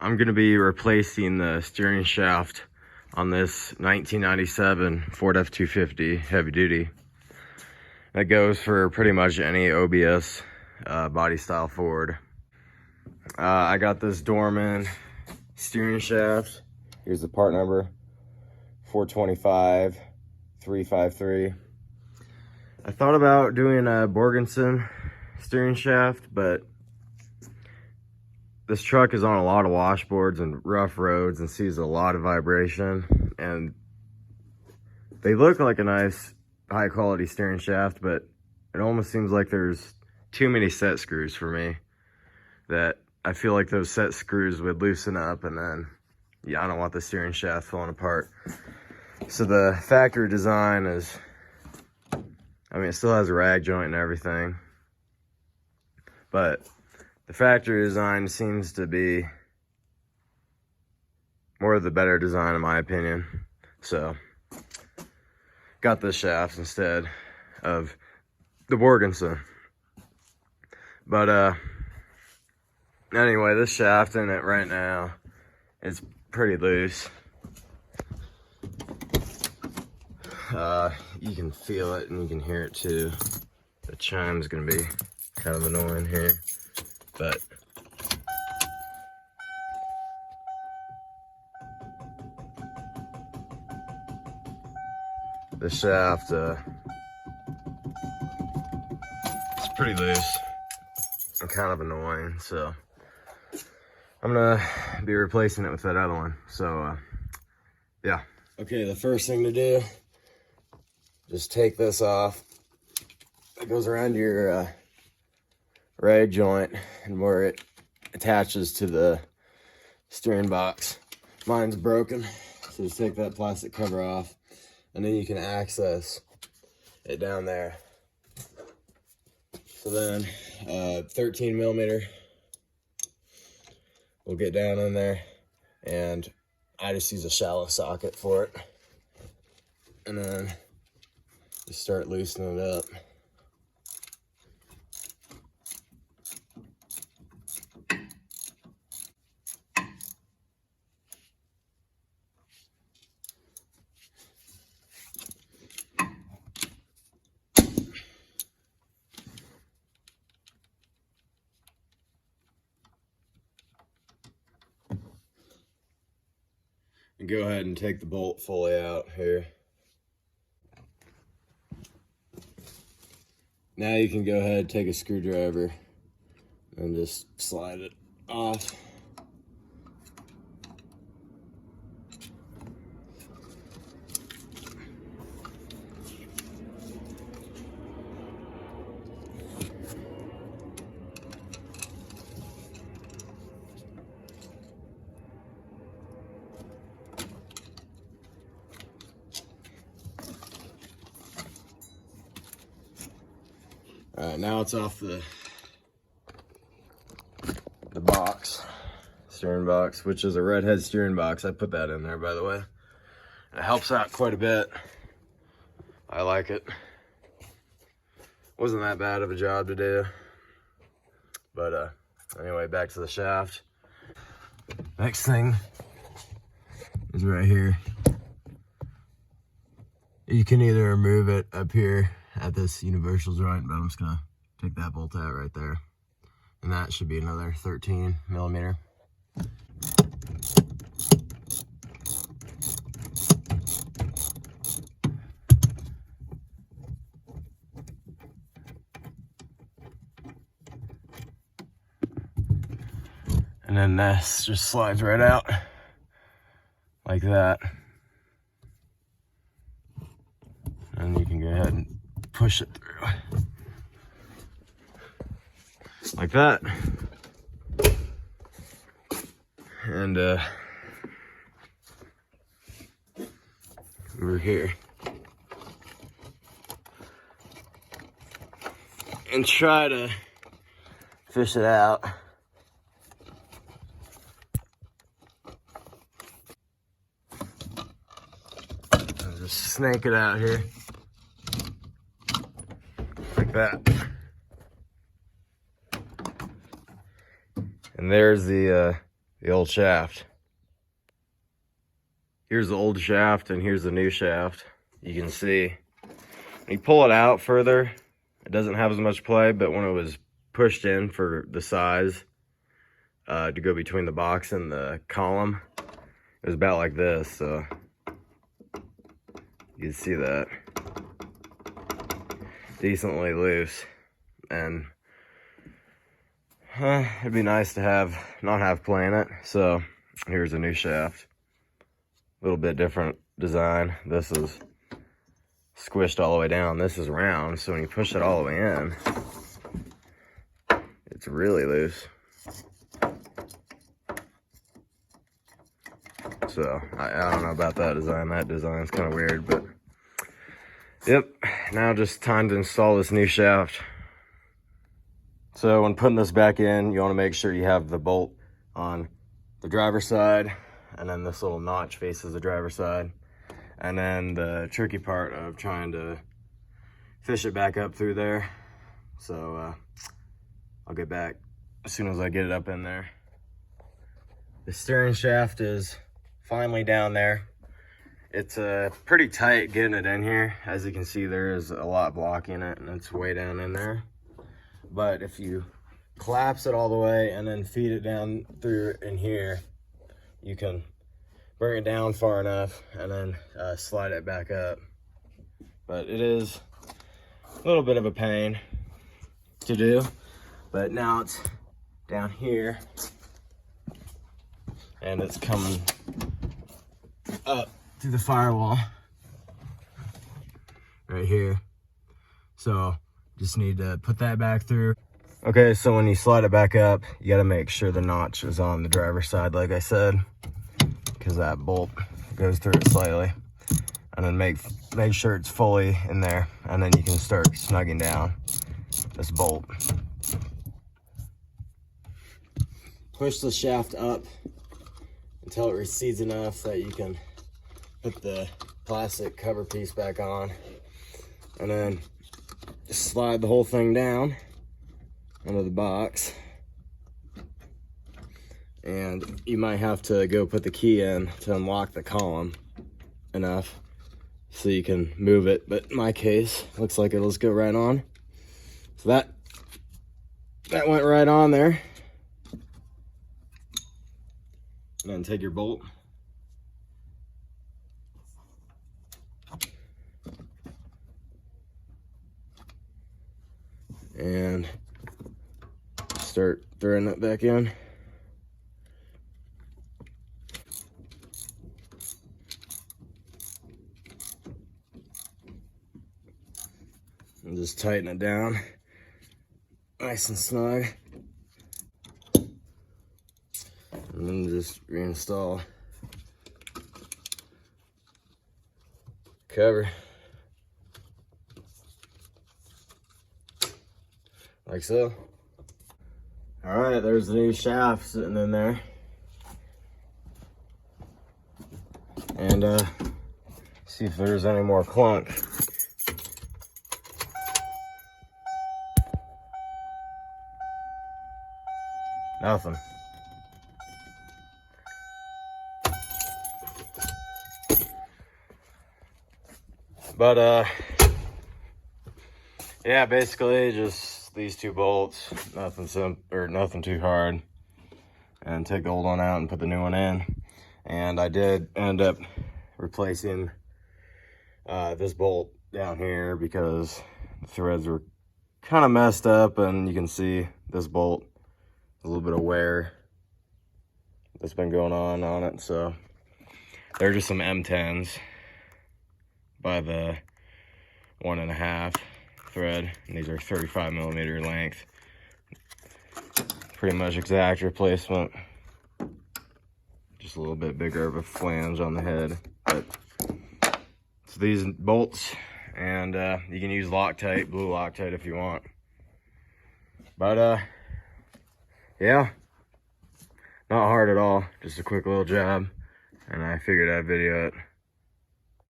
I'm gonna be replacing the steering shaft on this 1997 Ford F-250 heavy duty. That goes for pretty much any OBS body style Ford. I got this Dorman steering shaft. Here's the part number, 425353. I thought about doing a Borgenson steering shaft, but this truck is on a lot of washboards and rough roads and sees a lot of vibration, and they look like a nice high quality steering shaft, but it almost seems like there's too many set screws for me, that I feel like those set screws would loosen up, and then yeah, I don't want the steering shaft falling apart. So the factory design is, I mean, it still has a rag joint and everything, but the factory design seems to be more of the better design in my opinion. So got this shaft instead of the Borgenson. But anyway, this shaft in it right now is pretty loose. You can feel it and you can hear it too. The chime's gonna be kind of annoying here, but the shaft is pretty loose and kind of annoying, so I'm gonna be replacing it with that other one. So yeah. Okay, the first thing to do, just take this off. It goes around your rag joint and where it attaches to the steering box. Mine's broken, so just take that plastic cover off, and then you can access it down there. So then 13 millimeter will get down in there, and I just use a shallow socket for it, and then just start loosening it up. And go ahead and take the bolt fully out here. Now you can go ahead, take a screwdriver and just slide it off. All right, now it's off the box, steering box, which is a redhead steering box. I put that in there, by the way. It helps out quite a bit. I like it. Wasn't that bad of a job to do. But anyway, back to the shaft. Next thing is right here. You can either remove it up here at this universal joint, but I'm just gonna take that bolt out right there, and that should be another 13 millimeter. And then this just slides right out like that, and you can go ahead and push it through like that, and over here, and try to fish it out. And just snake it out here like that. And there's the the old shaft. Here's the old shaft and here's the new shaft. You can see when you pull it out further, it doesn't have as much play, but when it was pushed in for the size to go between the box and the column, it was about like this, so you can see that. Decently loose, and it'd be nice to not have play in it. So here's a new shaft, a little bit different design. This is squished all the way down. This is round, so when you push it all the way in, it's really loose. So I don't know about that design. That design's kind of weird, but yep. Now just time to install this new shaft. So when putting this back in, you want to make sure you have the bolt on the driver's side, and then this little notch faces the driver's side. And then the tricky part of trying to fish it back up through there. So I'll get back as soon as I get it up in there. The steering shaft is finally down there. It's pretty tight getting it in here. As you can see, there is a lot blocking it, and it's way down in there. But if you collapse it all the way and then feed it down through in here, you can bring it down far enough and then slide it back up. But it is a little bit of a pain to do. But now it's down here, and it's coming up through the firewall right here. So just need to put that back through. Okay, so when you slide it back up, you got to make sure the notch is on the driver's side, like I said, because that bolt goes through it slightly. And then make sure it's fully in there, and then you can start snugging down this bolt. Push the shaft up until it recedes enough that you can put the plastic cover piece back on, and then slide the whole thing down under the box. And you might have to go put the key in to unlock the column enough so you can move it, but in my case, looks like it'll just go right on. So that went right on there. And then take your bolt, and start throwing it back in. And just tighten it down nice and snug. And then just reinstall cover like so. All right, there's the new shaft sitting in there. And see if there's any more clunk. Nothing. But yeah, basically just these two bolts, nothing too hard, and take the old one out and put the new one in. And I did end up replacing this bolt down here because the threads were kind of messed up, and you can see this bolt, a little bit of wear that's been going on it. So they're just some M10s by the 1.5 thread, and these are 35mm length. Pretty much exact replacement, just a little bit bigger of a flange on the head. But it's these bolts, and you can use Loctite, blue Loctite if you want. But yeah, not hard at all, just a quick little job, and I figured I'd video it.